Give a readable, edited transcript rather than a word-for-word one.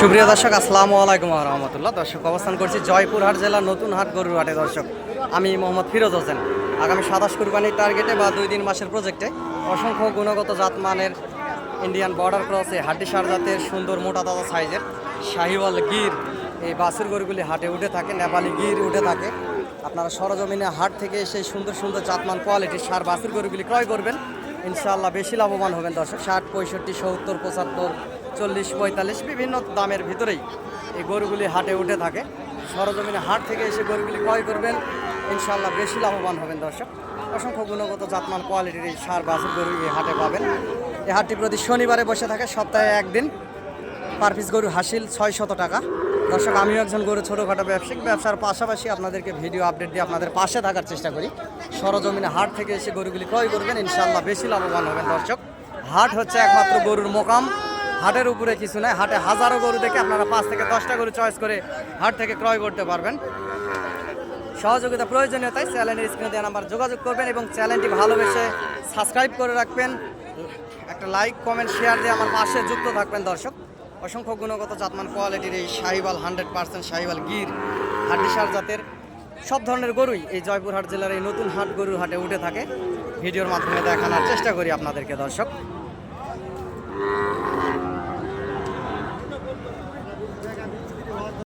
সুপ্রিয় দর্শক, আসসালামু আলাইকুম ওয়া রাহমাতুল্লাহ। দর্শক, অবস্থান করছি জয়পুরহাট জেলার নতুন হাট গরুর হাটে। দর্শক, আমি মোহাম্মদ ফিরোজ হোসেন। আগামী 27 কুরবানির টার্গেটে বা 2-3 মাসের প্রজেক্টে অসংখ্য গুণগত জাতমানের ইন্ডিয়ান বর্ডার ক্রসে হাড্ডিসার জাতের সুন্দর মোটা তাজা সাইজের শাহিওয়াল গির এই বাছুর গরুগুলি হাটে উঠে থাকে, নেপালি গির উঠে থাকে। আপনারা সরজমিনে হাট থেকে সেই সুন্দর সুন্দর জাতমান কোয়ালিটির সার বাছুর গরুগুলি ক্রয় করবেন, ইনশাআল্লাহ বেশি লাভবান হবেন। দর্শক, 60, 65, 70, 75, 40, 45 বিভিন্ন দামের ভিতরেই এই গরুগুলি হাটে উঠে থাকে। সরজমিনে হাট থেকে এসে গরুগুলি ক্রয় করবেন, ইনশাআল্লাহ বেশি লাভবান হবেন। দর্শক, অসংখ্য গুণগত জাতমান কোয়ালিটির এই সার বাছুর গরু এই হাটে পাবেন। এই হাটটি প্রতি শনিবারে বসে থাকে, সপ্তাহে একদিন। পার পিস গরু হাসিল 600 টাকা। দর্শক, আমিও একজন গরু ছোটোখাটো ব্যবসার পাশাপাশি আপনাদেরকে ভিডিও আপডেট দিয়ে আপনাদের পাশে থাকার চেষ্টা করি। সরজমিনে হাট থেকে এসে গরুগুলি ক্রয় করবেন, ইনশাআল্লাহ বেশি লাভবান হবেন। দর্শক, হাট হচ্ছে একমাত্র গরুর মোকাম, হাটের উপরে কিছু নয়। হাটে হাজারো গরু দেখে আপনারা 5 থেকে 10টা গরু চয়েস করে হাট থেকে ক্রয় করতে পারবেন। সহযোগিতা প্রয়োজনীয়, তাই চ্যানেলের স্ক্রিনে দেওয়া নাম্বার যোগাযোগ করবেন এবং চ্যানেলটি ভালোবেসে সাবস্ক্রাইব করে রাখবেন। একটা লাইক, কমেন্ট, শেয়ার দিয়ে আমার পাশে যুক্ত থাকবেন। দর্শক, অসংখ্য গুণগত জাতমান কোয়ালিটির এই শাহিওয়াল 100% শাহিওয়াল গির হাড্ডিসার জাতের সব ধরনের গরুই এই জয়পুরহাট জেলার এই নতুন হাট গরুর হাটে উঠে থাকে। ভিডিওর মাধ্যমে দেখানোর চেষ্টা করি আপনাদেরকে। দর্শক,